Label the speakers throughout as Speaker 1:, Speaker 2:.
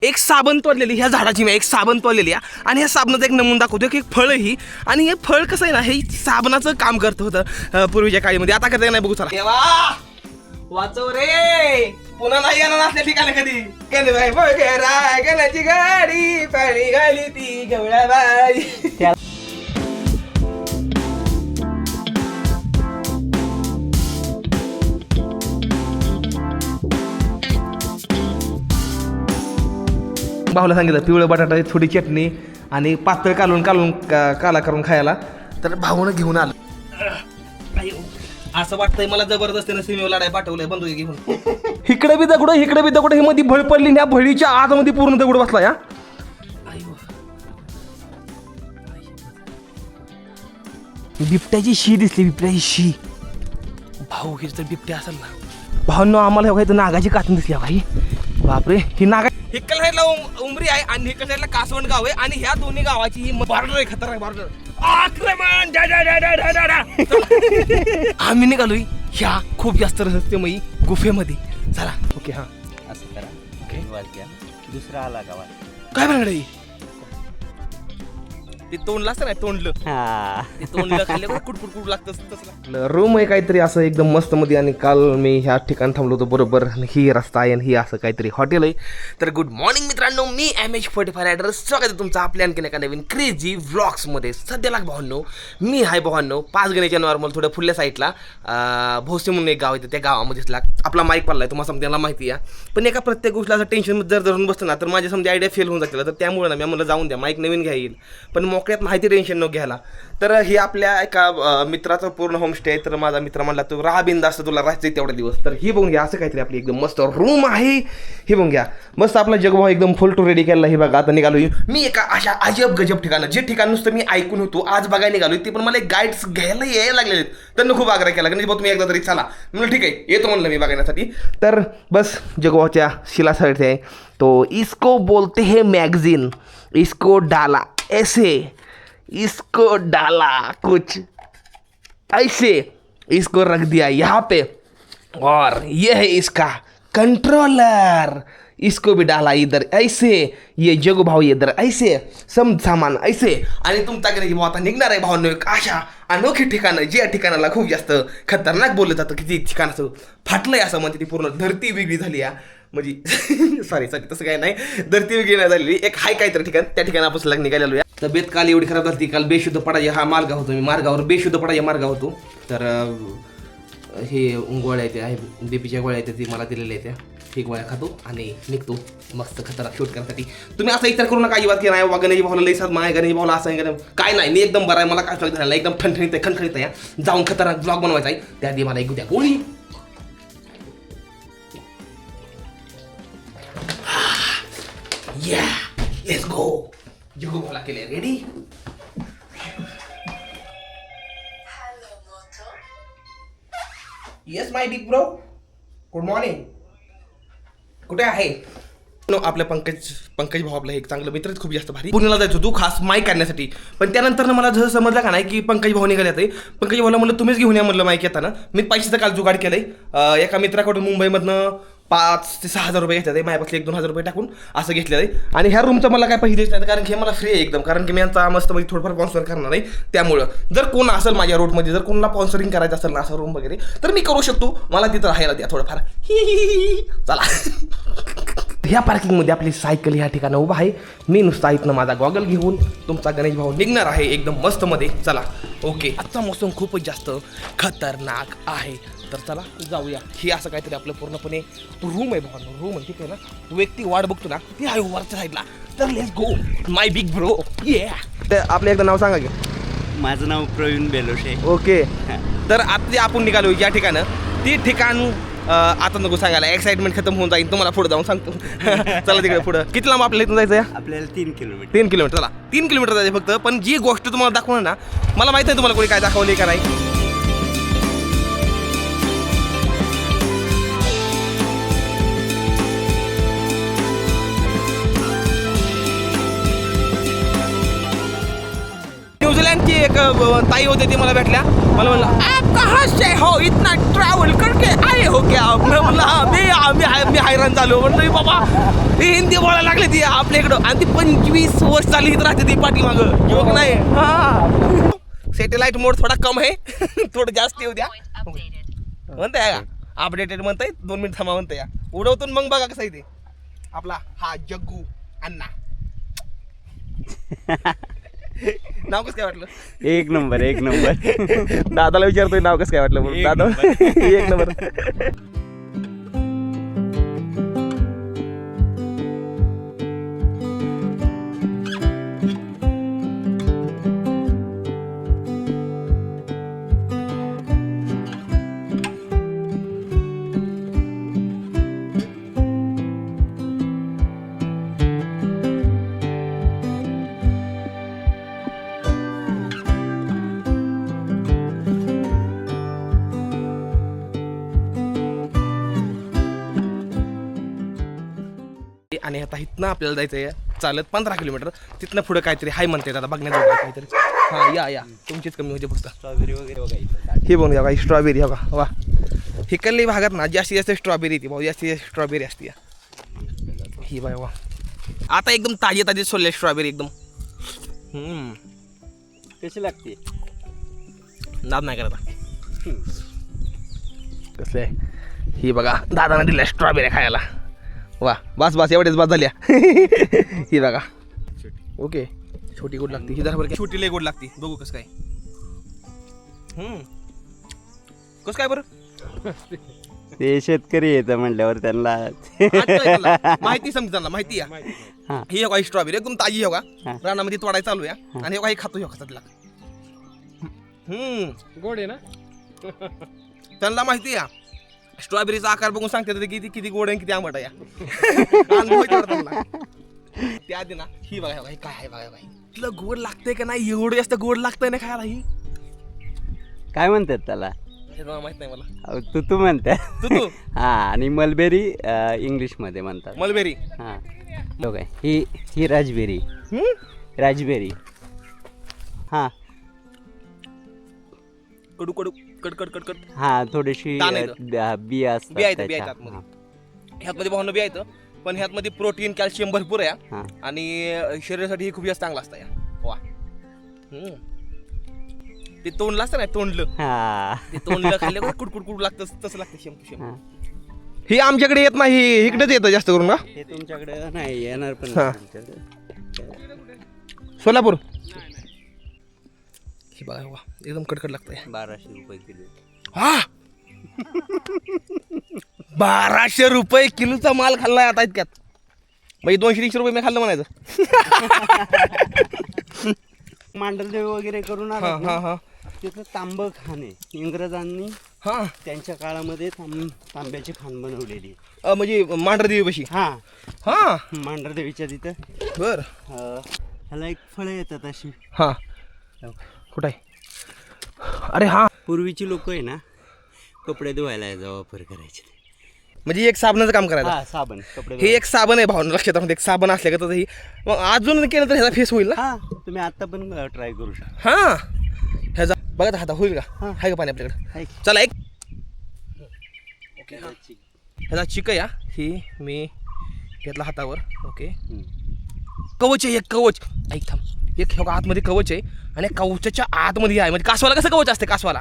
Speaker 1: एक साबण तोडलेली ह्या झाडाची मी एक साबण तोडलेली आहे आणि ह्या साबणाचा एक नमून दाखवतो की एक फळ ही आणि हे फळ कसं आहे ना हे साबणाचं काम करत होतं पूर्वीच्या काळीमध्ये आता करता नाही बघू चला देवा वाचव रे पुन्हा नाही येणार असल्या ठिकाणी कधी गणबाई बघरा गणाची गाडी पाणी घाली ती गवळाबाई भाऊला सांगितलं पिवळं बटाटा थोडी चटणी आणि पातळ कालून कालून काला करून खायला तर भाऊनं घेऊन आलं असं वाटतंय मला जबरदस्तीनं सीमेवर लढाई पाठवलंय बंदूक घेऊन इकडे बी दगड ही मध्ये भळ पडली त्या भळीच्या आतमध्ये पूर्ण दगड बसला या बिबट्याची शी दिसली बिबट्याची शी भाऊ हे तर बिबट्या असेल ना भाऊंनो आम्हाला हे नागाची कातून दिसली भाई बापरे ही नागा हिकल साईडला उमरी आहे आणि हिकल साईडला कासवण गाव आहे आणि ह्या दोन्ही गावाची ही बॉर्डर आहे खतरनाक बॉर्डर आक्रमण आम्ही निघालोय ह्या खूप जास्त रहस्यमयी गुफेमध्ये चला ओके हा
Speaker 2: असं करा ओके दुसरा आला गावात
Speaker 1: काय म्हणणार ते तोंडलं असतं ना तोंडलं ते तोंडलं खाल्लं कुटकुट लागतं तसं रूम आहे काहीतरी असं एकदम मस्त मध्ये आणि काल मी ह्या ठिकाणी थांबलो होतो बरोबर ही रस्ता आहे आणि ही असं काहीतरी हॉटेल आहे तर गुड मॉर्निंग मित्रांनो मी MH45 रायडर स्वागत आहे तुमचं आपल्या आणखीन एका नवीन क्रेझी व्लॉग्समध्ये सध्याला भावांनो मी हाय भावांनो 5 गणेच्या नॉर्मल थोड्या फुल्या साईडला भोसे म्हणून एक गाव आहे त्या गावामध्येच आपला माईक पडला आहे तुम्हाला समजायला माहिती आहे पण एका प्रत्येक गोष्टीला असं टेन्शन जर धरून बसतं ना तर माझ्या समजा आयडिया फेल होऊन जातील तर त्यामुळे ना मी मला जाऊन द्या माईक नवीन घ्या येईल पण मोकळ्यात माहिती टेन्शन न घ्यायला तर हे आपल्या एका मित्राचं पूर्ण होमस्टे आहे तर माझा मित्र म्हणला तू राहा बिंदास्त तुला राहायचं तेवढा दिवस तर ही बघून घ्या असं काहीतरी आपली एकदम मस्त रूम आहे हे बघून घ्या मस्त आपला जगभाव एकदम फुल टू रेडी केला हे बघा आता निघालो मी एका अशा अजब गजब ठिकाणं जे ठिकाण नुसतं मी ऐकून होतो आज बघायला निघालो ते पण मला एक गाईड्स घ्यायला यायला लागले त्यांना खूप आग्रह केला की तुम्ही एकदा तरी चला म्हणलं ठीक आहे येतो म्हणलं मी बघण्यासाठी तर बस जगभावच्या शिलासाठी आहे तो इसको बोलते है मॅगझिन इसको डाला ऐसे इसको डाला कुछ ऐसे इसको रख दिया यहाँ पे और ये है इसका कंट्रोलर इसको भी डाला इधर ऐसे ये जगू भाव इधर ऐसे सम सामान ऐसे आणि तुमचा गणेश भाऊ आता निघणार आहे भावांनो एक अशा अनोखी ठिकाणं ज्या ठिकाणाला खूप जास्त खतरनाक बोललं जातं की ती ठिकाणाचं फाटलंय असं म्हणते ती पूर्ण धरती वेगळी झाली या म्हणजे सॉरी तसं काय नाही धरती वेगळी नाही झालेली एक हाय काहीतरी ठिकाण त्या ठिकाणापासून निघालेलो या तब्येत काल एवढी खराब झाली काल बेशुद्ध पडायचे हा मार्ग होतो मी मार्गावर बेशुद्ध पडायचे मार्ग होतो तर हे गोळ्या आहेत आहे बीपीच्या गोळ्या आहेत ती मला दिलेल्या आहेत ही गोळ्या खातो आणि निघतो मस्त खतरनाक शूट करण्यासाठी तुम्ही असा विचार करू नका अजिबात की नाही गणेश भाऊला लई साथ माय गणेश भाऊला असं काय नाही मी एकदम बरं आहे मला काय झालं एकदम ठणठणीत आहे खणखणीत आहे जाऊन खतरनाक ब्लॉग बनवायचा आहे त्याआधी मला एक द्या गोळी Yeah, let's go. जगू भाऊला केले रेडी येस माय बिग ब्रो गुड मॉर्निंग कुठे आहे आपल्या पंकज भाऊ आपला एक चांगलं मित्र खूप जास्त भारी पुण्याला जायचो तू खास माईक काढण्यासाठी पण त्यानंतर मला जसं समजलं का नाही की पंकज भाऊ निघाले आहे पंकज भाऊला म्हणलं तुम्हीच घेऊन या म्हणलं माईक येताना मी पैशाचं काल जुगाड केलंय एका मित्राकडून मुंबईमधनं 5 ते 6 हजार रुपये घेतले माझ्यापासून 1-2 हजार रुपये टाकून असं घेतलेलं आहे आणि ह्या रूमचं मला काय पैसे द्यायचं नाही कारण की हे मला फ्री आहे एकदम कारण की मी यांचा मस्त म्हणजे थोडंफार स्पॉन्सर करणार आहे त्यामुळं जर कोण असेल माझ्या रोडमध्ये जर कोणाला स्पॉन्सरिंग करायचं असेल ना असं रूम वगैरे तर मी करू शकतो मला तिथं राहायला द्या थोडंफार चला ह्या पार्किंगमध्ये आपली सायकल ह्या ठिकाणी उभा आहे मी नुसता इथनं माझा गॉगल घेऊन तुमचा गणेश भाऊ निघणार आहे एकदम मस्त मध्ये चला ओके आजचा मोसम खूपच जास्त खतरनाक आहे तर चला जाऊया ही असं काहीतरी आपलं पूर्णपणे रूम आहे भाऊ रूम आहे ठीक आहे ना व्यक्ती वाट बघतो ना ती आहे वरच्या साईडला तर let's go my big bro ये आपलं एकदा नाव सांगा की
Speaker 2: माझं नाव प्रवीण बेलोशे
Speaker 1: ओके तर आता आपण निघालो या ठिकाणं ती ठिकाण आता नको सांगायला एक्साइटमेंट खतम होऊन जाईल तुम्हाला पुढे जाऊन सांगतो चला तिकडे पुढं किती लांब आपल्याला इथून जायचं आहे
Speaker 2: आपल्याला 3 किलोमीटर
Speaker 1: 3 किलोमीटर चला 3 किलोमीटर जायचं फक्त पण जी गोष्ट तुम्हाला दाखवणार ना मला माहिती नाही तुम्हाला कोणी काय दाखवली का नाही न्यूझीलंडची एक ताई होते ते मला भेटल्या. मला म्हणलं आप कहाँ से हो, इतना ट्रॅव्हल करके आए हो क्या? मी म्हणलं हा मी हैराण झालो. म्हणलं बाबा ही हिंदी बोलायला लागली ती आपल्या इकडं, आणि ती 25 वर्ष झाली इथं राहते ती पाठीमागं. जोक नाही. हा सॅटेलाइट मोड थोडा कम आहे. थोडं जास्त येऊ द्या म्हणताय का, अपडेटेड म्हणताय. 2 मिनिट थांबा म्हणताय या उडवतून. मग बघा कसं आहे ते आपला हा जग्गू अण्णा. नाव कसं काय वाटलं?
Speaker 2: एक नंबर एक नंबर.
Speaker 1: दादाला विचारतोय नाव कसं काय वाटलं म्हणून. दादा एक नंबर. आणि आता इथनं आपल्याला जायचं आहे चालत 15 किलोमीटर. तिथनं पुढे काहीतरी हाय म्हणते आता बघण्याजोगं काहीतरी. हां या तुमचीच कमी होते फक्त.
Speaker 2: स्ट्रॉबेरी वगैरे बघायचं.
Speaker 1: हे बघूया काही स्ट्रॉबेरी. हो का वा, हिकल्ली भागात ना जास्तीत जास्त स्ट्रॉबेरी येते भाऊ. जास्तीत जास्त स्ट्रॉबेरी असते. ही बाय वा, आता एकदम ताजी सोडले स्ट्रॉबेरी एकदम.
Speaker 2: कशी लागते?
Speaker 1: नाद नाही करता. कसले ही बघा दादाने दिल्या स्ट्रॉबेरी खायला. वा बस एवढेच बस झाल्या. ही बघा ओके. छोटी गोड लागते ही जरा. छोटी लय गोड लागते. बघू कसं काय. कसं काय बरं.
Speaker 2: ते शेतकरी येतं म्हटल्यावर त्यांना
Speaker 1: माहिती समजा, त्यांना माहिती आहे. ही बघा स्ट्रॉबेरी एकदम ताजी. हो का रानामध्ये तोडायला चालू आहे. आणि हे खातो खातात.
Speaker 3: गोड आहे ना.
Speaker 1: त्यांना माहिती आहे स्ट्रॉबेरीचा आकार बघून सांगते किती गोड आहे किती आंबट आहे. त्या आधी ना ही बघा काय आहे बघा बाई. तुला गोड लागतंय का नाही? एवढं जास्त गोड लागतंय ना खायला. ही
Speaker 2: काय म्हणतात त्याला?
Speaker 1: हे माहित नाही मला.
Speaker 2: तू म्हणते.
Speaker 1: तू
Speaker 2: हा, आणि मलबेरी इंग्लिश मध्ये म्हणतात.
Speaker 1: मलबेरी.
Speaker 2: हा बघ ही राजबेरी. राजबेरी. हा
Speaker 1: कडू कडू कट.
Speaker 2: हा थोडीशी बिया असतात.
Speaker 1: ह्यातमध्ये भावना बिया येतं, पण ह्यातमध्ये प्रोटीन कॅल्शियम भरपूर आहे. आणि शरीरासाठी हे खूप जास्त चांगलं असतं. वा ते तोंडलं असतं ना, ते तोंडलं खाल्लं कुडकुड लागतं. तसं लागतं शेम टू शेम. हे आमच्याकडे येत नाही, इकडेच येतं जास्त करून.
Speaker 2: हे तुमच्याकडे नाही येणार पण.
Speaker 1: सोलापूर. ही बघा वा एकदम कडकड लागतंय.
Speaker 2: 1200 रुपये किलो.
Speaker 1: हा 1200 रुपये किलोचा माल खाल्लाय आता इतक्यात. म्हणजे 200-300 रुपये मी खाल्लं म्हणायचं.
Speaker 2: मांडरदेव वगैरे करून तिथं तांब खाणे इंग्रजांनी त्यांच्या काळामध्ये तांब्याची खाण बनवलेली.
Speaker 1: म्हणजे मांढरदेवी पशी. हा
Speaker 2: मांढरदेवीच्या तिथं.
Speaker 1: बर
Speaker 2: ह्याला एक फळं येतात अशी.
Speaker 1: हा कुठं आहे? अरे हा
Speaker 2: पूर्वीची लोक आहे ना कपडे धुवायला याचा वापर करायचे.
Speaker 1: म्हणजे एक साबणाचं काम करायचं.
Speaker 2: साबण कपडे.
Speaker 1: हे एक साबण आहे भावना लक्षात. एक साबण असल्या का ही मग अजून केलं तर ह्याचा फेस होईल ना.
Speaker 2: तुम्ही आता पण ट्राय करू शकता.
Speaker 1: हा ह्याचा बघा आता होईल का? आहे का पाणी आपल्याकडे? चला एक ओके. ह्याचा चिक या ही मी घेतला हातावर. ओके कवच आहे एक. कवच ऐक थांब. एक आतमध्ये कवच आहे आणि कवचाच्या आतमध्ये आहे. म्हणजे कासवाला कसं कवच असते कासवाला.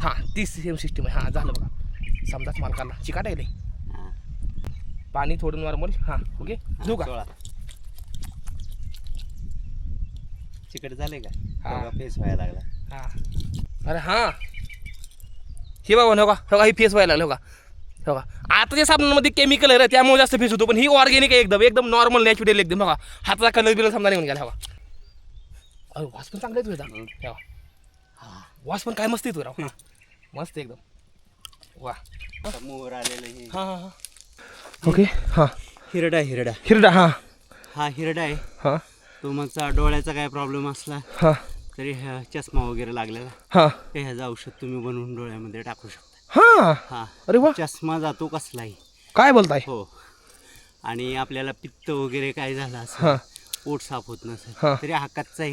Speaker 1: हां ती सेम सिस्टीम आहे. हां झालं बघा. समजाच माल काढला. चिकाट आहे पाणी थोडं नॉर्मल. हां ओके घेऊ का?
Speaker 2: चिकट झाले का? फेस व्हायला लागला.
Speaker 1: हां अरे हां हे बघा हो का ही फेस व्हायला लागलं. हो का आताच्या साबणामध्ये केमिकल आहे त्यामुळे जास्त फेस होतो. पण ही ऑर्गॅनिक आहे एकदम नॉर्मल नॅचरल एकदम. बघा हाताचा कलर बिलर समजा निघून गेला. बघा अरे वास पण चांगला येतो. वास पण काय मस्त येतो राव. मस्त एकदम. वा
Speaker 2: मोर आलेलं.
Speaker 1: हां ओके. हां
Speaker 2: हिरडा
Speaker 1: हां
Speaker 2: हा हिरडा आहे.
Speaker 1: हां
Speaker 2: तो मग डोळ्याचा काय प्रॉब्लेम असला
Speaker 1: हां
Speaker 2: तरी चष्मा वगैरे लागलेला
Speaker 1: हां
Speaker 2: ह्याचं औषध तुम्ही बनवून डोळ्यामध्ये टाकू शकता.
Speaker 1: हां अरे वा
Speaker 2: चष्मा जातो कसलाही.
Speaker 1: काय बोलताय?
Speaker 2: हो. आणि आपल्याला पित्त वगैरे काय झालं असं पोट साफ होत नसेल तरी हा कच्चा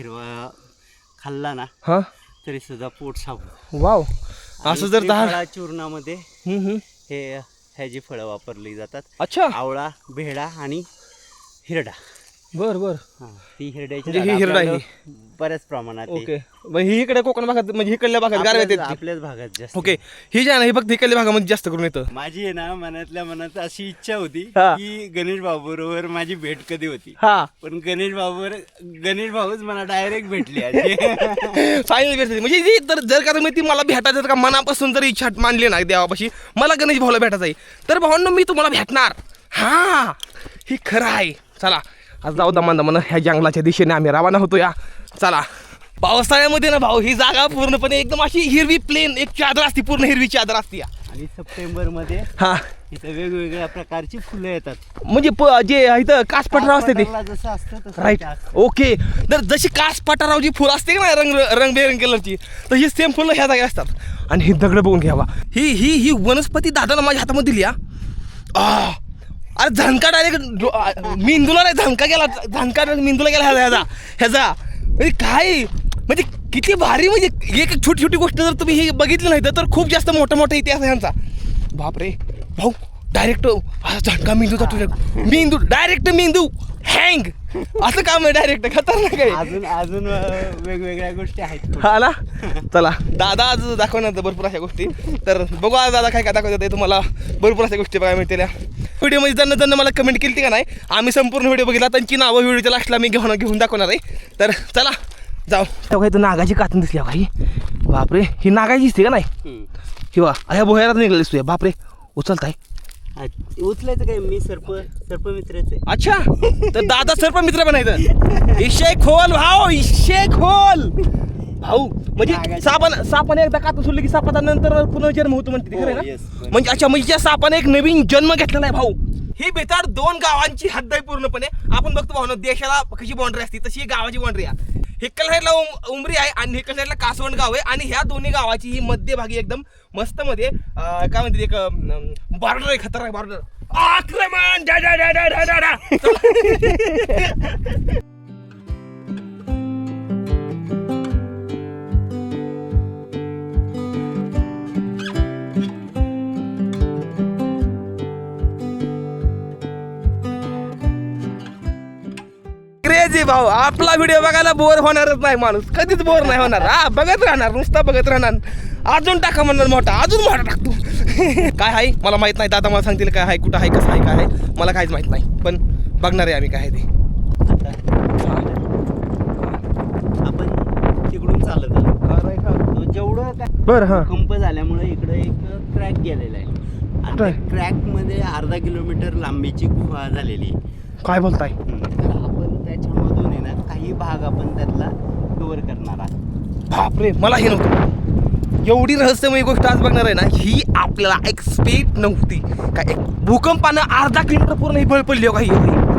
Speaker 2: खाल्ला ना
Speaker 1: हा
Speaker 2: तरी सुद्धा पोट साफ.
Speaker 1: वाव. असं जर दहा
Speaker 2: चूर्णामध्ये हे ह्याची फळं वापरली जातात.
Speaker 1: अच्छा.
Speaker 2: आवळा, बेहडा आणि हिरडा.
Speaker 1: बर बर.
Speaker 2: ती हिरड्याची
Speaker 1: म्हणजे ही हिरडा आहे.
Speaker 2: बऱ्याच प्रमाणात आहे.
Speaker 1: ओके. मग ही इकडे कोकण भागात म्हणजे इकडल्या भागात गारव्यात येते.
Speaker 2: आपल्याच भागात जास्त.
Speaker 1: ओके. ही जी आहे ना ही फक्त इकडल्या भागामध्ये जास्त करून येतं.
Speaker 2: माझी आहे ना मनातल्या मनात अशी इच्छा होती
Speaker 1: हा.
Speaker 2: की गणेश भाऊ बरोबर माझी भेट कधी होती.
Speaker 1: हा.
Speaker 2: पण गणेश भाऊच मला डायरेक्ट भेटली अशी.
Speaker 1: फायनल भेटते म्हणजे जी तर जर का तुम्ही ती मला भेटायचं का मनापासून जर इच्छा मानली ना देवापाशी मला गणेश भाऊला भेटायचं आहे तर भावांनो मी तुम्हाला भेटणार. हा ही खरं आहे. चला आज जाऊ दमान ह्या जंगलाच्या दिशेने आम्ही रवाना होतो या. चला. पावसाळ्यामध्ये ना भाऊ ही जागा पूर्णपणे एकदम अशी हिरवी प्लेन एक चादर असते पूर्ण हिरवी चादर असते.
Speaker 2: आणि सप्टेंबर मध्ये
Speaker 1: हा
Speaker 2: इथं वेगवेगळ्या प्रकारची फुलं येतात.
Speaker 1: म्हणजे जे इथं कास पठाराव असते ते
Speaker 2: जसं असतं तसं
Speaker 1: राईट. ओके. तर जशी कास पठाराव जी फुलं असते ना रंगबेरंग कलरची तर ही सेम फुलं ह्या जागी असतात. आणि ही दगड बघून घ्यावा. ही ही ही वनस्पती दादानं माझ्या हातामध्ये दिली. अरे झणका डायरेक्ट मेंदूला नाही झणका मेंदूला गेला ह्याचा म्हणजे काय म्हणजे किती भारी म्हणजे एक छोटी छोटी गोष्ट जर तुम्ही ही बघितली नाही तर खूप जास्त मोठा मोठा इतिहास आहे ह्यांचा. बापरे भाऊ डायरेक्ट झटका मेंदूचा मेंदू डायरेक्ट मेंदू हँग असं काम आहे डायरेक्ट खतरनाक आहे.
Speaker 2: अजून वेगवेगळ्या गोष्टी आहेत.
Speaker 1: हा ना. चला दादा आज दाखवणार भरपूर अशा गोष्टी तर बघू आज दादा काय काय दाखवतात तुम्हाला भरपूर अशा गोष्टी बघायला मिळतील. व्हिडिओमध्ये ज्यांना मला कमेंट केली का नाही आम्ही संपूर्ण व्हिडिओ बघितला त्यांची नावं व्हिडिओच्या लास्टला मी घेऊन दाखवणार आहे. तर चला जाऊ. काही तर नागाची कातून दिसली काही. बापरे ही नागाची दिसते का नाही किंवा ह्या बोह्याला निघाली दिसतोय. बापरे उचलताय
Speaker 2: उचलायचं काय मी सर्प मित्राचे.
Speaker 1: अच्छा तर दादा सर्प मित्र बनायचं. इशे खोल भाऊ इशे खोल भाऊ म्हणजे सापाने एकदा कातून सोडली की सापाचा नंतर पुनर्जन्म होतो म्हणते खरं ना. म्हणजे अच्छा म्हणजे त्या सापाने एक नवीन जन्म घेतलेला आहे भाऊ. ही बेताड 2 गावांची हद्द आहे पूर्णपणे. आपण बघतो भाऊ ना देशाला कशी बाउंड्री असते तशी ही गावाची बाउंड्री आहे. हिकल साईडला उमरी आहे आणि हिकल साईडला कासवण गाव आहे आणि ह्या दोन्ही गावाची ही मध्यभागी एकदम मस्त मध्ये काय म्हणते एक बॉर्डर आहे खतरनाक बॉर्डर. आक्रमण डा डा डा डा डा डा. क्रेझी भाऊ आपला व्हिडिओ बघायला बोर होणारच नाही माणूस कधीच बोर नाही होणार. हा बघत राहणार नुसता बघत राहणार. अजून टाका म्हणणार मोठा अजून मोठा टाकतो. काय आहे मला माहित नाही दादा मला सांगतील काय आहे कुठं आहे कसं आहे काय आहे मला काहीच माहित नाही पण बघणार आहे आम्ही काय आहे ते.
Speaker 2: आपण तिकडून चालत आलो जेवढं काय
Speaker 1: बरं. हा
Speaker 2: कंप झाल्यामुळे इकडे एक ट्रॅक गेलेला आहे आणि ट्रॅक मध्ये अर्धा किलोमीटर लांबीची गुहा झालेली.
Speaker 1: काय बोलताय.
Speaker 2: तर आपण त्याच्यामधून आहे ना काही भाग आपण त्यातला कव्हर करणार आहोत.
Speaker 1: बापरे मला हे नव्हतं एवढी रहस्यमय गोष्ट आज बघणार आहे ना ही आपल्याला एक्सपेक्ट नव्हती. काय एक भूकंपानं अर्धा किलोमीटर पूर्ण ही बळ पडली हो काही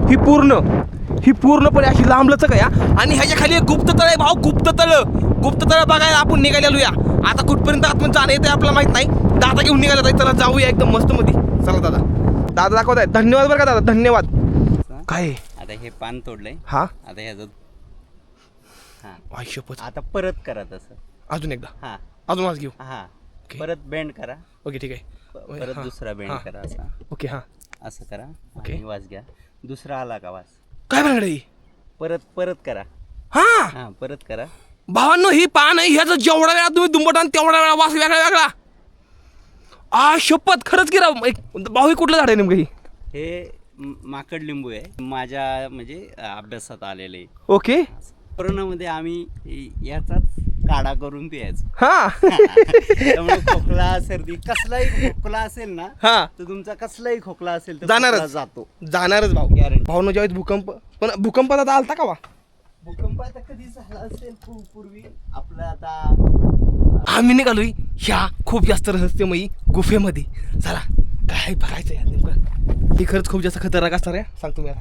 Speaker 1: ही पूर्णपणे अशी लांबलच काय. आणि ह्याच्या खाली एक गुप्ततळ आहे भाऊ गुप्ततळ बघायला आपण निघालेलो या. आता कुठपर्यंत आपण जाणं येते आपल्याला माहित नाही. दादा घेऊन निघाला जाईल चला जाऊया एकदम मस्त मध्ये. चला दादा दाखवत आहे. धन्यवाद बरं का दादा धन्यवाद. काय
Speaker 2: आता हे पान तोडलंय.
Speaker 1: हा
Speaker 2: आता ह्याचं
Speaker 1: आयुष्यपत
Speaker 2: आता परत करा तसं
Speaker 1: अजून एकदा.
Speaker 2: हा
Speaker 1: अजून वाज घेऊ.
Speaker 2: हा परत बेंड करा.
Speaker 1: ओके ठीक आहे.
Speaker 2: परत दुसरा बेंड करा असा.
Speaker 1: ओके हा
Speaker 2: असं करा.
Speaker 1: ओके.
Speaker 2: आणि वाज घ्या. दुसरा आला का वाज
Speaker 1: काय बनणार
Speaker 2: परत करा.
Speaker 1: हा
Speaker 2: परत करा.
Speaker 1: भावांनो ही पान आहे ह्याचा जेवढा वेळा तुम्ही दुंबटान तेवढा वेळा वास वेगळा. शपथ खरंच की राव भाऊ ही कुठलं झाड आहे नेमकं
Speaker 2: हे माकड लिंबू आहे. माझ्या म्हणजे अभ्यासात आलेले.
Speaker 1: ओके.
Speaker 2: कोरोनामध्ये आम्ही याचाच काढा करून पियायचो.
Speaker 1: हा
Speaker 2: त्यामुळे खोकला सर्दी कसलाही खोकला असेल ना तर तुमचा कसलाही खोकला असेल तर
Speaker 1: जाणारच भाऊ. भाऊनो ज्यावेळेस भूकंपात आता आलता का वा
Speaker 2: भूकंप आता कधी झाला असेल खूप पूर्वी. आपलं आता
Speaker 1: आम्ही निघालोय ह्या खूप जास्त रहस्यमयी गुफेमध्ये. चला काय बघायचं यार नेमकं. ही खरंच खूप जास्त खतरनाक असणार आहे सांगतो मी आता.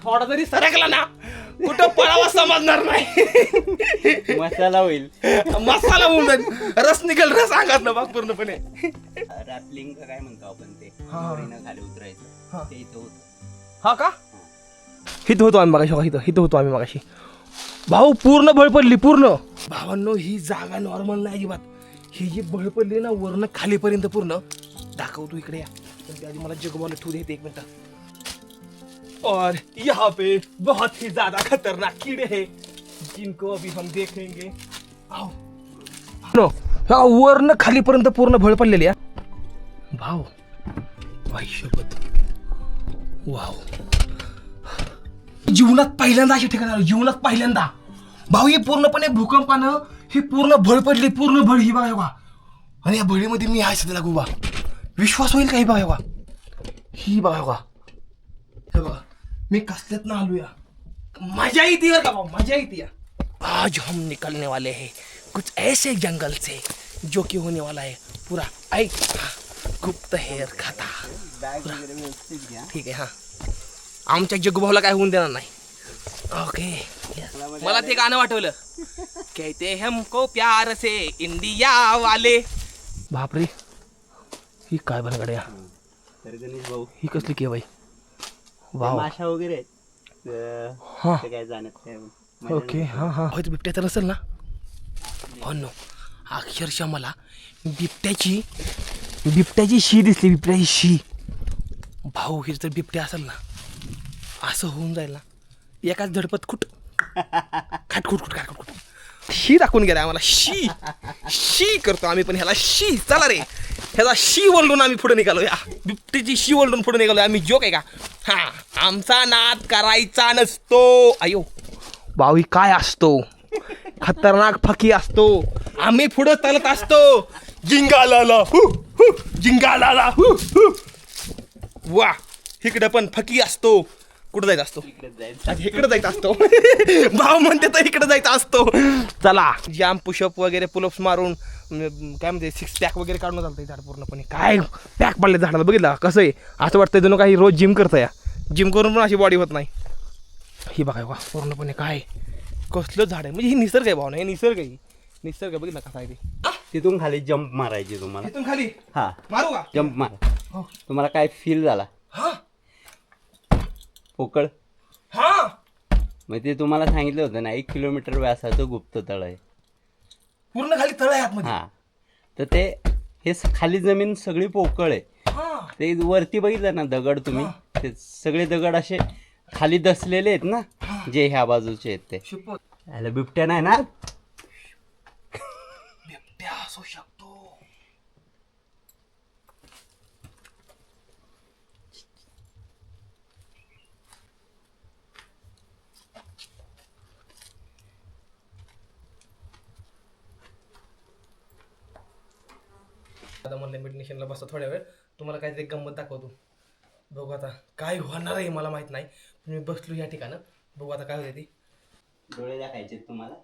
Speaker 1: थोडा जरी सरकला ना कुठं पळावा समजणार नाही.
Speaker 2: मसाला होईल.
Speaker 1: मसाला होऊन जाईल, रस निघेल, रस अंगात ना भाग पूर्णपणे.
Speaker 2: रॅपलिंग काय म्हणतो आपण ते दोरीनं खाली उतरायचं ते इथं होतं.
Speaker 1: हा का? हिथं होतो आम्ही मागाशी, हिथं होतो आम्ही मागाशी. भाऊ पूर्ण बळ पडली, पूर्ण. भावांनो ही जागा नॉर्मल नाही अजिबात. ही जी बळ पडली ना वरनं खालीपर्यंत पूर्ण. दाखवतो इकडे या, पण त्याआधी मला जगवाला ठेवू देते 1 मिनिट. और यहाँ पे बहुत ही ज्यादा खतरनाक कीड़े हैं जिनको अभी हम देखेंगे. आओ नो, वरनं खालीपर्यंत पूर्ण भळ पडलेली आहे. भाऊ आयुष्यपत, वाव. जीवनात पहिल्यांदा अशा ठिकाणी आलो, जीवनात पहिल्यांदा. भाऊ ही पूर्णपणे भूकंपानं ही पूर्ण भळ पडली, पूर्ण भळ ही बघा. आणि या भळीमध्ये मी आहे सध्या उभा. विश्वास होईल का ही बघा. ही बघा, हे बघा मी कसल्यात ना आलो या. मजा येते बरं का भाऊ, मजा येते या. आज हम निकलने वाले हैं कुछ ऐसे जंगल से जो कि होने वाला है पूरा ऐक गुप्त हेर खाता. ठीक आहे हा, आमच्या जगभाऊला काय होऊन देणार नाही. ओके, मला ते गाणं वाटवलं, कहते हमको प्यार से इंडिया वाले. बापरे, ही काय बनगड्या.
Speaker 2: तर गणेश भाऊ
Speaker 1: ही कसली की बाई. वाव,
Speaker 2: माशा वगैरे
Speaker 1: हा
Speaker 2: काय जाण्यात काय
Speaker 1: ओके. हा हा, बिबट्या तर नसेल ना. हो नो, अक्षरशः मला बिबट्याची शी दिसली, बिबट्याची शी. भाऊ ही जर बिबट्या असेल ना, असं होऊन जाईल ना एकाच झडपत खाटखुट. शी दाखवून गेला आम्हाला. शी करतो आम्ही पण ह्याला शी. चला रे, ह्याचा शी ओलडून आम्ही पुढे निघालो. या बिबटीची शी ओलडून पुढे निघालो आम्ही. जोक आहे का? हा, आमचा नाद करायचा नसतो. अयो बावी काय असतो, खतरनाक फकी असतो. आम्ही पुढे चालत असतो. जिंगालाला जिंगालाला वा. इकडे पण फकी असतो. कुठं जायचं असतो? इकडे जायचं असतो. भाव म्हणते तर इकडे जायचं असतो. चला, जॅम पुशअप वगैरे पुलअप्स मारून काय म्हणते 6 पॅक वगैरे काढून चालतंय झाड पूर्णपणे. काय पॅक पडले झाडाला, बघितलं कसं आहे. असं वाटतंय जणू काही रोज जिम करतं या. जिम करून पण अशी बॉडी होत नाही. ही बघा पूर्णपणे काय कसलं झाड आहे. म्हणजे ही निसर्ग आहे भावना, हे निसर्ग आहे. निसर्ग बघितलं कसा आहे ते.
Speaker 2: तिथून खाली जंप मारायची तुम्हाला.
Speaker 1: तिथून खाली
Speaker 2: हा
Speaker 1: मारू का?
Speaker 2: जंप मारा. तुम्हाला काय फील झाला?
Speaker 1: हा
Speaker 2: पोकळ.
Speaker 1: हा,
Speaker 2: मग ते तुम्हाला सांगितलं होतं ना 1 किलोमीटर व्यासाचं गुप्त तळ आहे.
Speaker 1: पूर्ण खाली तळ आहे आतमध्ये.
Speaker 2: हा, तर ते हे खाली जमीन सगळी पोकळ आहे.
Speaker 1: हा,
Speaker 2: ते वरती बघितलं ना दगड तुम्ही, ते सगळे दगड असे खाली दसलेले आहेत ना, जे ह्या बाजूचे आहेत ते.
Speaker 1: शिपत
Speaker 2: याला बिबट्या नाही ना.
Speaker 1: बिबट्या असू शकतो. आता म्हणलं मेडिटेशनला बसता थोड्या वेळ, तुम्हाला काहीतरी गंमत दाखवतो. बघू आता काय होणार आहे मला माहित नाही. मी बसलो या ठिकाणं, बघू आता काय होते ती.
Speaker 2: डोळे दाखायचे तुम्हाला.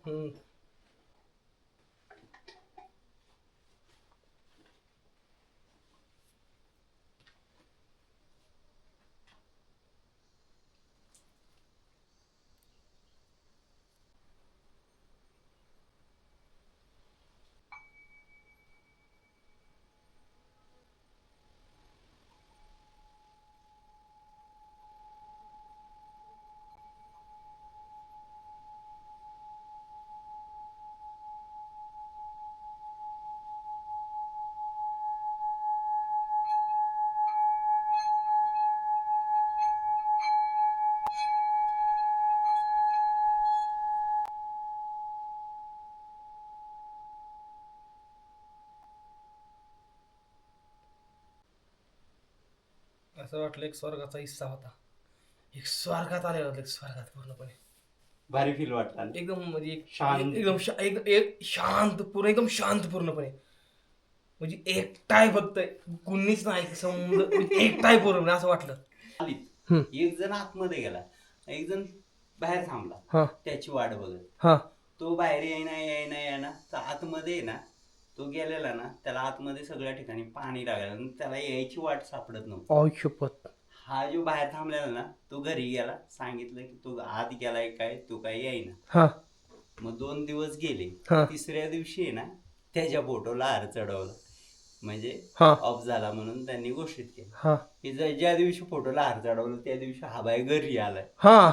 Speaker 1: असं वाटलं एक स्वर्गाचा हिस्सा होता. एक स्वर्गात आलेला होता, एक स्वर्गात पूर्णपणे.
Speaker 2: भारी फील वाटतं.
Speaker 1: एकदम म्हणजे
Speaker 2: शांत.
Speaker 1: एक शांत पूर्ण, एकदम शांत पूर्णपणे. म्हणजे एकटाय फक्त, कुणीच नाही समज, एकटाय पूर्ण असं वाटलं.
Speaker 2: एक जण आतमध्ये गेला, एक जण बाहेर थांबला.
Speaker 1: हा,
Speaker 2: त्याची वाट बघत.
Speaker 1: हा,
Speaker 2: तो बाहेर येईना तर आतमध्ये आहे ना, तो गेलेला ना, त्याला आतमध्ये सगळ्या ठिकाणी पाणी लागलं, त्याला यायची वाट सापडत नव्हती.
Speaker 1: शपथ.
Speaker 2: हा जो बाहेर थांबलेला ना तो घरी गेला, सांगितलं की तो आत गेलाय काय, तो काय येईना.
Speaker 1: हा
Speaker 2: मग 2 दिवस गेले.
Speaker 1: हा.
Speaker 2: तिसऱ्या दिवशी आहे ना त्याच्या फोटोला हार चढवला, म्हणजे
Speaker 1: हा
Speaker 2: ऑफ झाला म्हणून त्यांनी घोषित केलं
Speaker 1: हा
Speaker 2: की ज्या दिवशी फोटोला हार चढवलं त्या दिवशी हा बाई घरी आलाय.
Speaker 1: हा.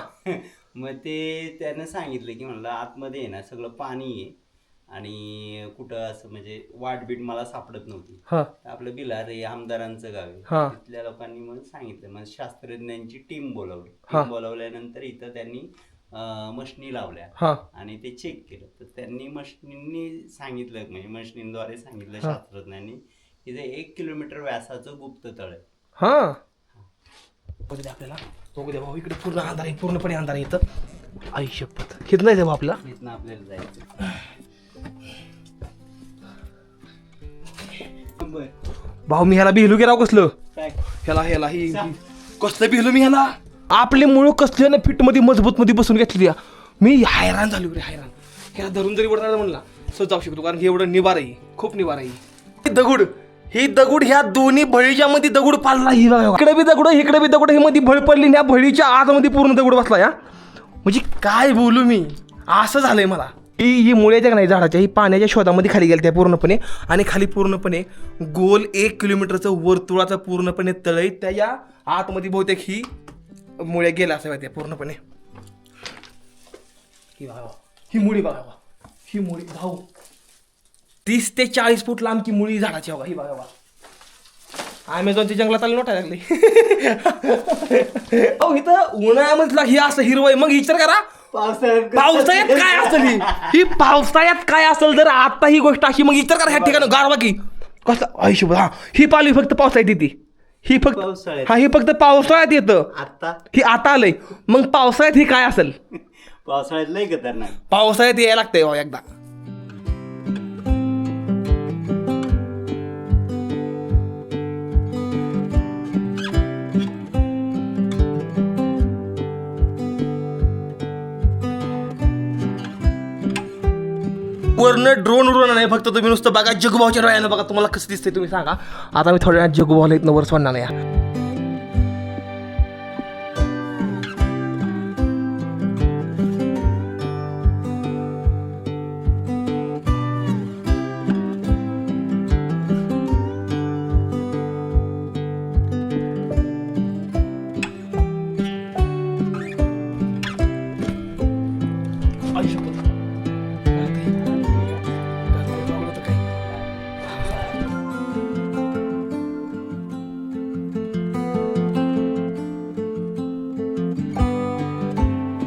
Speaker 2: मग ते त्यानं सांगितलं की म्हणलं आतमध्ये आहे ना सगळं पाणी आहे आणि कुठं असं म्हणजे वाटबीट मला सापडत नव्हती.
Speaker 1: हा
Speaker 2: आपलं बिलार हे आमदारांचं गाव
Speaker 1: हा.
Speaker 2: आहे, तिथल्या लोकांनी मग सांगितलं, मग शास्त्रज्ञांची टीम बोलावली.
Speaker 1: हा.
Speaker 2: टीम बोलावल्यानंतर इथं त्यांनी मशनी लावल्या
Speaker 1: हा
Speaker 2: आणि ते चेक केलं. तर त्यांनी मशनींनी सांगितलं, म्हणजे मशनींद्वारे सांगितलं
Speaker 1: हा.
Speaker 2: शास्त्रज्ञांनी की ते 1 किलोमीटर व्यासाचं गुप्त तळ आहे.
Speaker 1: हा. बघू दे आपल्याला, बघू दे भाऊ, इकडे पूर्ण अंधार आहे, पूर्णपणे अंधार आहे इथं. आई शपथ, हेच नाही भाऊ आपला.
Speaker 2: इथनं आपल्याला जायचं.
Speaker 1: भाऊ मी ह्याला बिहलू गेराव कसलं,
Speaker 2: काय
Speaker 1: ह्याला ह्याला ही कसलं बिहलू मी ह्याला. आपले मुळ कसले ना फिट मध्ये मजबूत मध्ये बसून घेतली. मी हैराण झालो रे, हैराण. ह्याला धरून जरी वडणार म्हणला सहज जाऊ शकतो, कारण हे एवढं निवार आहे, खूप निवार आहे. ही दगड ह्या दोन्ही भळीच्या मध्ये दगड पाडला. ही इकडे बी दगड, इकडे बी दगड, ही मध्ये भळ पडली, ह्या भळीच्या आतमध्ये पूर्ण दगड बसला. या म्हणजे काय बोलू मी, असं झालंय मला. ही मुळ्याच्या नाही झाडाच्या, ही पाण्याच्या शोधामध्ये खाली गेल्या त्या पूर्णपणे, आणि खाली पूर्णपणे गोल 1 किलोमीटरचं वर्तुळाचं पूर्णपणे तळई, त्याच्या आतमध्ये बहुतेक ही मुळ्या गेल्या असाव्या त्या पूर्णपणे. ही मुळी बघा, ही मुळी भाऊ 30 ते 40 फूट लांबची मुळी झाडाची बघा, ही बघा. अमेझॉनच्या जंगलात आले नोटा लागली. अहो इथं उन्हाळ्यामधला ही असं हिरवय, मग विचार करा पावसाळ्यात काय असेल. ही पावसाळ्यात काय असेल जर आता ही गोष्ट अशी, मग विचार करा ह्या ठिकाणी गारवा की कसं आयुष्य. हा ही पालवी फक्त पावसाळ्यात येते, ही फक्त
Speaker 2: पावसाळ्यात.
Speaker 1: हा ही फक्त पावसाळ्यात येतं.
Speaker 2: आता
Speaker 1: ही आता आलंय, मग पावसाळ्यात ही काय असेल.
Speaker 2: पावसाळ्यात लय खतरनाक.
Speaker 1: पावसाळ्यात यायला लागतंय भाऊ एकदा. वरनं ड्रोन उडवणार नाही, फक्त तुम्ही नुसतं बघा जगभावच्या डोळ्यानं बघा, तुम्हाला कसं दिसतंय तुम्ही सांगा. आता मी थोड्या वेळात जगभावला इथनं वर सोडणार नाही.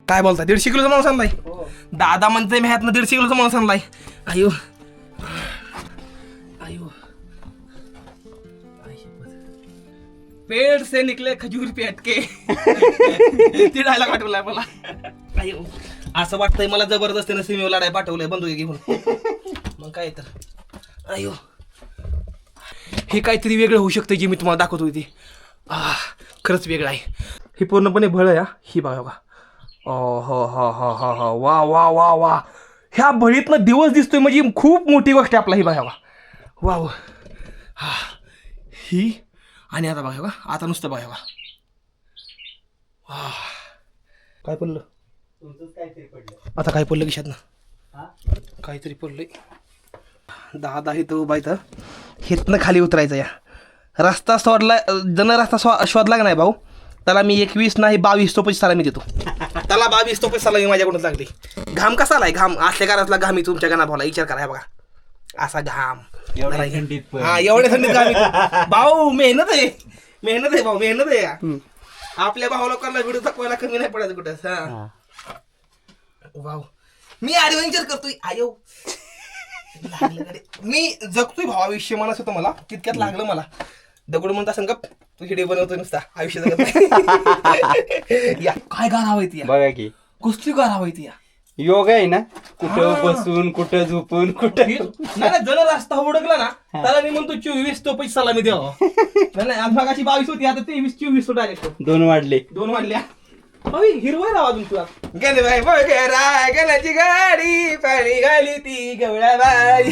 Speaker 1: काय बोलताय, 150 किलोचा माणूस आणलाय. दादा म्हणते मी ह्यातनं 150 किलोचा माणूस आणलाय. अयो अयो, पेड़ से निकले खजूर पेट के. ती डायलॉग आठवलाय मला. अयो असं वाटतंय मला जबरदस्तीनं सीमेवर लढाई पाठवलंय बंदूक घेऊन. मग काय तर अयो, हे काहीतरी वेगळं होऊ शकतं जे मी तुम्हाला दाखवतो ते. खरंच वेगळं आहे. ही पूर्णपणे भळ आहे. ही बघा बघा. हो हो हो हो हो, वा वा वा वा. ह्या भळीतनं दिवस दिसतोय म्हणजे खूप मोठी गोष्ट आहे आपला. ही बघा वा वा. हा ही, आणि आता बघा बघा, आता नुसतं बघा बघा. वा काय पडलं,
Speaker 2: काहीतरी पडलं.
Speaker 1: आता काय पडलं खिशात ना,
Speaker 2: हा
Speaker 1: काहीतरी पडलंय. दादा इथं उभा इथं, हितनं खाली उतरायचं. या रस्ता शोधला, जण रस्ता शोधला का नाही भाऊ, त्याला मी 21 नाही 22 तोपची साला मी देतो. त्याला 22 तोपची साला मी माझ्याकडून लागली. घाम कसा आलाय, घाम असल्या घरातला घाम मी तुमच्या गाना भावला. विचार करा बघा, असा घाम
Speaker 2: एवढ्या थंडीत.
Speaker 1: हा एवढ्या थंडीत घाम. भाऊ मेहनत आहे, मेहनत आहे भाऊ, मेहनत आहे. आपल्या भाऊ लोकांना व्हिडिओ दाखवायला कमी नाही पडायचं कुठं. हा भाऊ मी ऍडव्हेंचर करतोय. आयो मी जगतोय भाऊ आयुष्य, मला असं मला तितक्यात लागलं मला. दगड म्हणता सांग तू हिडे बनवतोय नुसता आयुष्य जगत नाही. या काय गार हवं ती,
Speaker 2: बघा की
Speaker 1: कुस्ती गार हवं ती.
Speaker 2: योग आहे ना, कुठं बसून कुठं झोपून कुठं.
Speaker 1: नाही जर रस्ता उडकला ना त्याला मी म्हणतो 24 तोपची सलामी द्यावा. नाही आज भागाची 22 होती, आता 23-24 डायरेक्ट
Speaker 2: 2 वाढले.
Speaker 1: 2 वाढल्या. हिरवाय राव अजून तुला. गेले बाई बघा गेल्याची गाडी पाणी घाली ती गवळ्या बाई.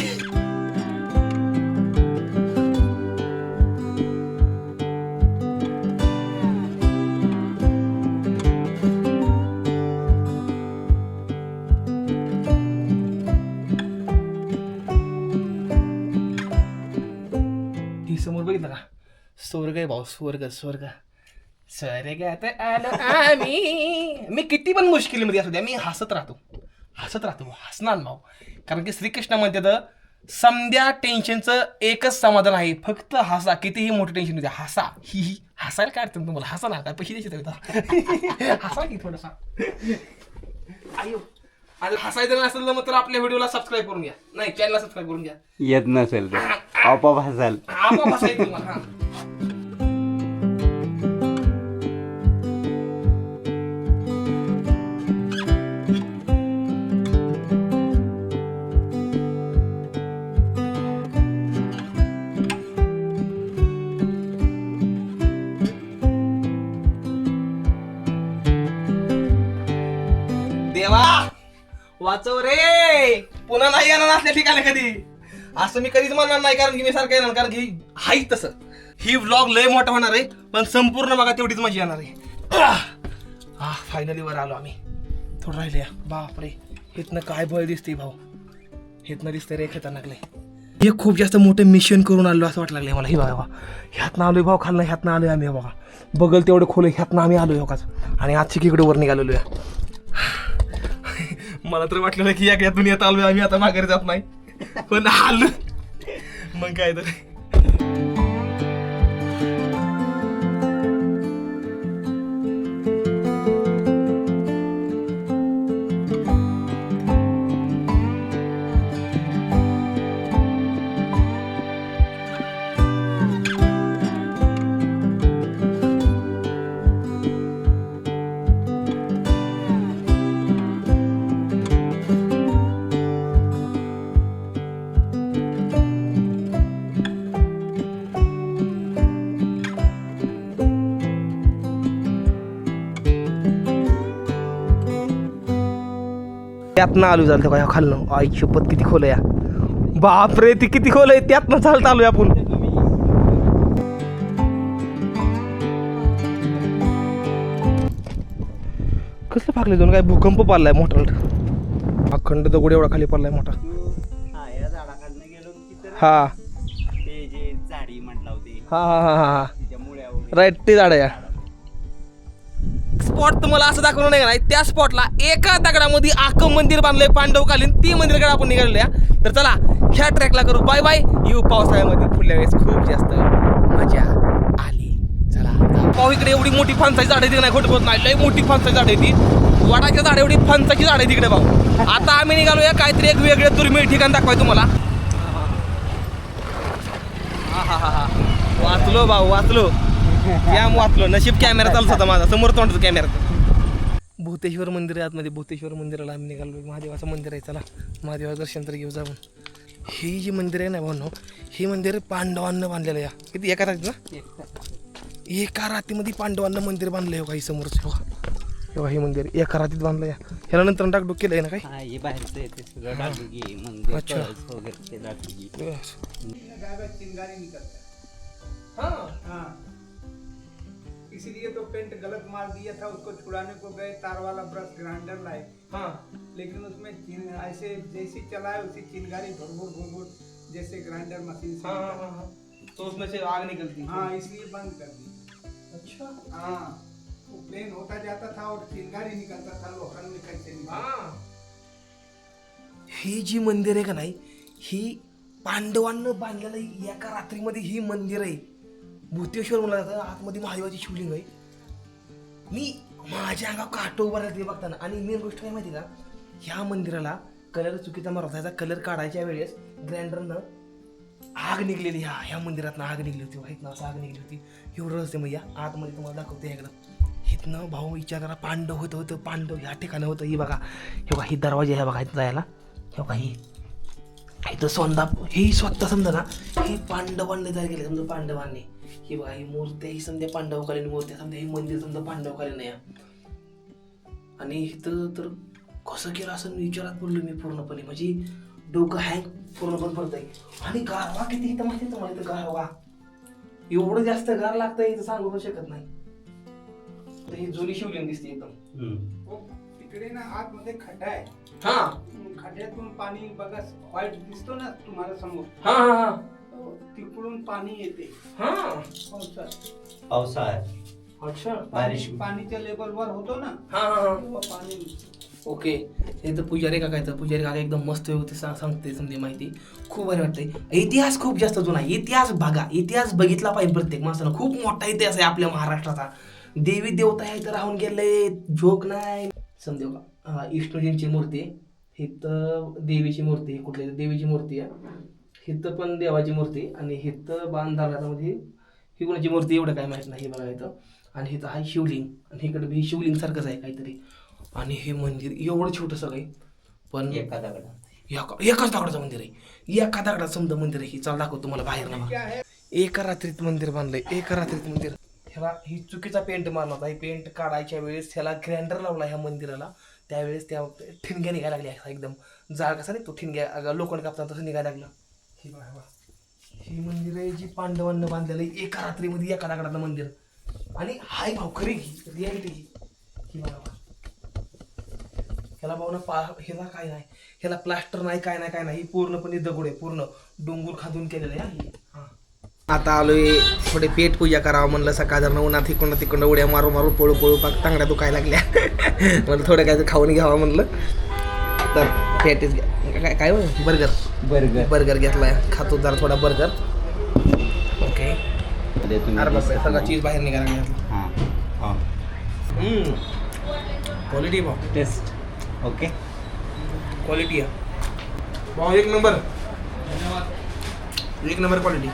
Speaker 1: समोर बघितलं का स्वर्ग आहे भाऊ, स्वर्ग स्वर्ग स्वर्गात आलो आम्ही. मी किती पण मुश्किलीमध्ये असू द्या मी हसत राहतो हसणार भाऊ. कारण की श्रीकृष्ण म्हणतात समध्या टेन्शनचं एकच समाधान आहे, फक्त हसा. कितीही मोठं टेन्शन होते हसा. ही हसायला काय अडचण तुम्हाला, हसा ना, काय पैसे द्यायचे हसा की थोडासा. आयो आणि हसायचं नसेल तर मग तर आपल्या व्हिडिओला सबस्क्राईब करून घ्या, नाही चॅनलला सबस्क्राईब करून घ्या.
Speaker 2: येत नसेल तर आपोआप हसाल.
Speaker 1: आपोआप हसायचं तुम्हाला. हा देवा वाचव रे, पुन्हा नाही येणार असल्या ठिकाणी कधी. असं मी कधीच म्हणणार नाही, कारण की मी सारखं येणार, कारण की हाई तसं. ही व्लॉग लय मोठा होणार आहे, पण संपूर्ण बघा तेवढीच मजा येणार आहे. फायनली वर आलो आम्ही. थोडं राहिले. बापरे, इथनं काय बळ दिसते भाऊ, इथनं दिसतंय रे खतरनाक लय. हे खूप जास्त मोठं मिशन करून आलो असं वाटलं लागलं मला. हे बघा ह्यातनं आलोय भाऊ, खाल्लं ह्यातनं आलोय आम्ही. बघा बगल तेवढं खोल ह्यातनं आम्ही आलोय बघाच. आणि आज चिकीकडे वर निघालेलो आहे. मला तर वाटलं की या दुनियात आलोय आम्ही, आता माघारी जात नाही, पण आलो मग काय तर. त्यातनं आलो चालतं का खाल्लं. आई शपथ किती खोल आहे, बापरे ती किती खोल आहे. त्यातनं चालत आलोय आपण. कसलं फाकले दोन, काय भूकंप पाडलाय मोठा, अखंड दगड एवढा खाली पडलाय मोठा.
Speaker 2: या झाडाखालनं गेलो तिथं
Speaker 1: हा
Speaker 2: ते जे झाडी म्हटलं होते
Speaker 1: हा हा हा हा
Speaker 2: तिच्या मुळ्यावर
Speaker 1: राईट, ते झाड आहे. स्पॉट तुम्हाला असं दाखवलं नाही, त्या स्पॉटला एका दगडामध्ये आखं मंदिर बांधलंय पांडवकालीन. ती मंदिराकडे आपण निघालेल्या. तर चला ह्या ट्रॅकला करू बाय बाय. येऊ पावसाळ्यामध्ये, पुढल्या वेळेस खूप जास्त मजा आली. चला पाहू, इकडे एवढी मोठी फणसाची झाड आहे तिकडे, नाही खोटं बोलत नाही, लई मोठी फणसाची झाड आहे ती. वडाच्या झाड एवढी फणसाची झाड आहे तिकडे भाऊ. आता आम्ही निघालोया काहीतरी एक वेगळे दुर्मिळ ठिकाण दाखवाय तुम्हाला. वाचलो भाऊ वाचलो, या वाचलो. नशीब कॅमेरा चालत होता माझा, समोर तोंडचा कॅमेरा. भूतेश्वर मंदिर आहे आतमध्ये. भूतेश्वर मंदिराला आम्ही निघालो. महादेवाचं मंदिर आहे, चला महादेवाचं दर्शन तर घेऊ जाऊन. हे जे मंदिर आहे ना भाऊ, हे मंदिर पांडवांना बांधलेलं आहे. किती एका रात्रीत ना, एका रात्रीमध्ये पांडवांना मंदिर बांधलंय काही समोरच. बघा हे मंदिर एका रात्रीत बांधलंय. ह्याला नंतर डागडूक केलंय ना काय.
Speaker 2: हे बाहेरचं आहे ते सगळं डागडुगी मंदिर.
Speaker 1: अच्छा.
Speaker 2: कळस वगैरे ते डागडुगी.
Speaker 3: इसीलिए तो पेंट गलत मार दिया था, उसको छुड़ाने को गए, तार वाला ब्रश ग्राइंडर लाए, लेकिन उसमें ऐसे जैसी चलाए उसी चिंगारी भुर भुर जैसे ग्राइंडर मशीन से
Speaker 1: तो उसमें से आग निकलती.
Speaker 3: हाँ, इसलिए बंद कर दी.
Speaker 1: अच्छा.
Speaker 3: हाँ, वो प्लेन होता जाता था और चिंगारी निकलता था, लोखंड में कैसे निकलता.
Speaker 1: ही जी मंदिर आहे का नाही, ही पांडवांना बांधलेलं एका रात्रीमध्ये ही मंदिर आहे. भूतेश्वर म्हणलं जातं. आतमध्ये महादेवाची शिवलिंग आहे. मी माझ्या अंगावर काटो उभा राहते बघताना. आणि मेन गोष्ट काय माहिती का, ह्या मंदिराला कलर चुकीचा मारता, कलर काढायच्या वेळेस ग्राइंडरनं आग निघलेली. ह्या मंदिरातनं आग निघली होती. इथनं असं आग निघली होती. एवढं रस्ते मग या आतमध्ये तुम्हाला दाखवते ह्याकडं. इथनं भाऊ विचार करा, पांडव होतं पांडव ह्या ठिकाणी होतं. ही बघा, हे बघा ही दरवाजा ह्या बघा इथं जायला. हे बघा ही इथं सोंदा, ही स्वतः समजा ना, ही पांडवांनी तयार केली. समजा पांडवांनी ही बघा ही मूर्ती, ही समजा पांडवकालीन मूर्ती, समजा ही मंदिर समजा पांडवकालीन आहे. आणि इथं तर कसं केलं असं विचारात पडलो मी पूर्णपणे. म्हणजे डोकं हँग पूर्णपणे पडत आहे. आणि गारवा किती इथं माहिती तुम्हाला, इथं गारवा एवढं जास्त गार लागतं इथं सांगू पण शकत नाही. ही जुनी शिवलिंग दिसते एकदम.
Speaker 3: तिकडे ना आतमध्ये खड्डा आहे.
Speaker 1: हा,
Speaker 3: खड्ड्यातून पाणी बघा व्हाईट दिसतो ना तुम्हाला समोर.
Speaker 1: हा हा हा,
Speaker 3: तिकडून पाणी येते
Speaker 1: हा
Speaker 3: पावसात.
Speaker 2: पावसाळ्यात
Speaker 1: अच्छा
Speaker 3: पाणीच्या लेवलवर होतो ना
Speaker 1: हा हा हा
Speaker 3: तेव्हा पाणी.
Speaker 1: ओके. हे तर पुजारी काका पुजारी काका एकदम मस्त होते सांगते समजे माहिती खूप भारी वाटते. इतिहास खूप जास्त जुना आहे. इतिहास बघा, इतिहास बघितला पाहिजे प्रत्येक माणसानं. खूप मोठा इतिहास आहे आपल्या महाराष्ट्राचा. देवी देवता आहे तर राहून गेले जोक नाही समजे का. विष्णूजींची मूर्ती आहे, हिथं देवीची मूर्ती आहे, कुठल्या देवीची मूर्ती आहे, हिथं पण देवाची मूर्ती आणि हिथं बांधामध्ये ही कोणाची मूर्ती एवढं काय माहित नाही बघा इथं. आणि हिथं आहे शिवलिंग आणि इकडे बी शिवलिंग सारखंच आहे काहीतरी. आणि हे मंदिर एवढं छोटंसं काही पण
Speaker 2: एका दगडात
Speaker 1: एकाच दगडाचं मंदिर आहे. एका दगडाचं समजा मंदिर आहे. चला दाखवतो तुम्हाला बाहेर ना. एका रात्रीत मंदिर बांधलंय, एका रात्रीत मंदिर. ह्याला ही चुकीचा पेंट मारला होता. ही पेंट काढायच्या वेळेस ह्याला ग्रँडर लावला ह्या मंदिराला. त्यावेळेस त्या ठिणग्या निघायला लागल्या एकदम जाळ कसा नाही तो ठिणग्या लोखंड कापताना तसं निघायला लागलं. ही बघा ही मंदिर आहे जी पांडवांना बांधलेलं आहे एका रात्रीमध्ये एका दगडाचं मंदिर. आणि हाय भाऊ खरी रियालिटी ही बघा. ह्याला भाऊ ना ह्याला काय नाही, ह्याला प्लास्टर नाही काय नाही काय नाही. पूर्णपणे दगड आहे, पूर्ण डोंगर खांदून केलेलं आहे. आता आलोय थोडे पेट पूजा करावं म्हणलं. सकाळ जर उन्हात इकडं तिकडं उड्या मारू मारू पळू पळू पाक तांगड्या दुखायला लागल्या. म्हणलं थोडं काय खाऊन घ्यावं म्हणलं. तर पेटीच काय काय बर्गर घेतलाय. खातो जरा थोडा बर्गर. ओके अरे बापरे सगळा चीज बाहेर निघायला लागला. क्वालिटी भाऊ
Speaker 2: टेस्ट ओके
Speaker 1: क्वालिटी आहे भाऊ एक नंबर क्वालिटी.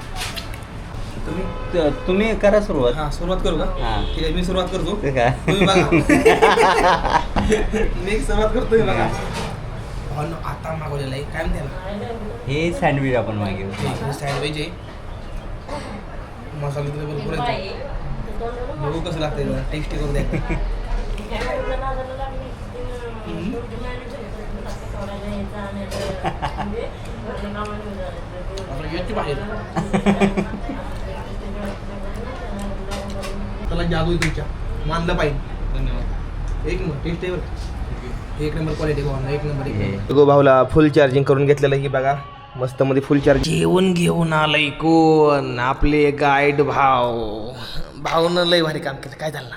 Speaker 2: तुम्ही करा सुरुवात.
Speaker 1: हां सुरुवात करू का?
Speaker 2: हां
Speaker 1: ठीक आहे मी सुरुवात करतो.
Speaker 2: काय
Speaker 1: तुम्ही बघा. मी सुरुवात करतोय बघा. आता मागवलेलं आहे काय म्हणते
Speaker 2: हे सँडविच आपण मागे
Speaker 1: सँडविच आहे. मसाला तिथे भरपूर आहे. बघू कसं लागतंय टेस्टी करू द्या. त्याला जादू आहे तुमच्या मानलं पाहिजे. धन्यवाद. एक नंबर टेस्ट आहे, एक नंबर क्वालिटी भावना एक नंबर. गो भाऊला फुल चार्जिंग करून घेतलेलं ही बघा मस्त मध्ये फुल चार्ज. जेवण घेऊन आलंय कोण आपले गाईड भाऊनं लय भारी काम केलं. काय झालं ना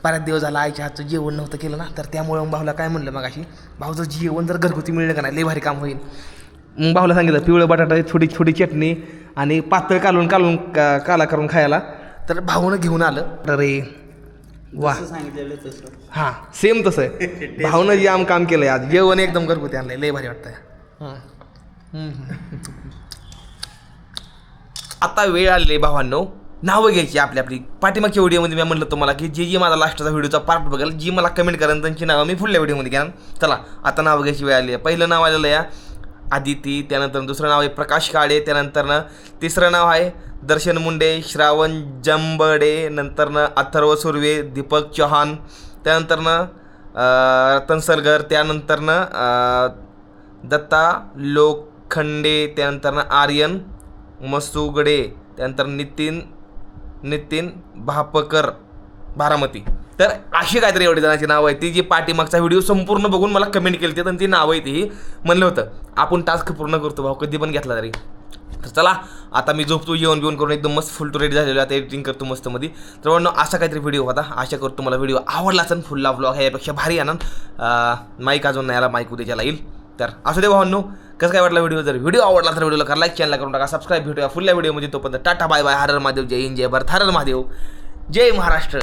Speaker 1: बऱ्याच दिवस झाला आईच्या हातचं जेवण नव्हतं केलं ना तर त्यामुळे भाऊला काय म्हणलं मग अशी भाऊचं जेवण जर घरगुती मिळलं का नाही लय भारी काम होईल. मग भाऊला सांगितलं पिवळं बटाटा थोडी छोटी चटणी आणि पातळ काला करून खायला. तर भाऊनं घेऊन आलं. अरे वा
Speaker 2: सांगितलेलं तसं
Speaker 1: हां सेम तसं आहे. भाऊनं जे आम काम केलंय आज जेवण एकदम घरगुती आणलंय लय भारी वाटतंय. आता वेळ आलेली भावांनो नावं घ्यायची आपली आपली. पाठीमागच्या व्हिडिओमध्ये मी म्हणलं तुम्हाला की जे माझा लास्टचा व्हिडिओचा पार्ट बघेल जी मला कमेंट करेन त्यांची नावं मी पुढल्या व्हिडिओमध्ये घेणार. चला आता नावं घ्यायची वेळ आली आहे. पहिलं नाव आलेलं आहे आदिती, त्यानंतर दुसरं नाव आहे प्रकाश काळे, त्यानंतरनं तिसरं नाव आहे दर्शन मुंडे, श्रावण जंबडे, नंतरनं अथर्व सुर्वे, दीपक चौहान, त्यानंतरनं रतन सरगर, त्यानंतरनं दत्ता लोखंडे, त्यानंतरनं आर्यन मसुगडे, त्यानंतर नितीन भापकर बारामती. तर अशी काहीतरी एवढी जणांची नावं आहे ती जी पाठीमागचा व्हिडिओ संपूर्ण बघून मला कमेंट केली आणि ती नावं आहे ती म्हणलं होतं आपण टास्क पूर्ण करतो भाऊ कधी पण घेतला तरी. तर चला आता मी झोपतो जेवण बिवून करून एकदम मस्त फुल टू रेडी झालेलो आता एडिटिंग करतो मस्तमध्ये. तर म्हणून असा काहीतरी व्हिडिओ होता. आशा करतो मला व्हिडिओ आवडला असेल. फुल्ला व्लॉग ह्यापेक्षा भारी आनंद. माईक अजून नाही याला माईक उद्याच्याला येईल. तर असू दे भावांनो कसं काय वाटलं व्हिडिओ. जर व्हिडिओ आवडला तर व्हिडिओला करा लाईक चॅनल करून टाका सबस्क्राईब. भेटूया फुल्ल्या व्हिडिओमध्ये. तोपर्यंत टाटा बाय बाय. हर हर महादेव. जय हिंद जय भारत. हर हर महादेव. जय महाराष्ट्र.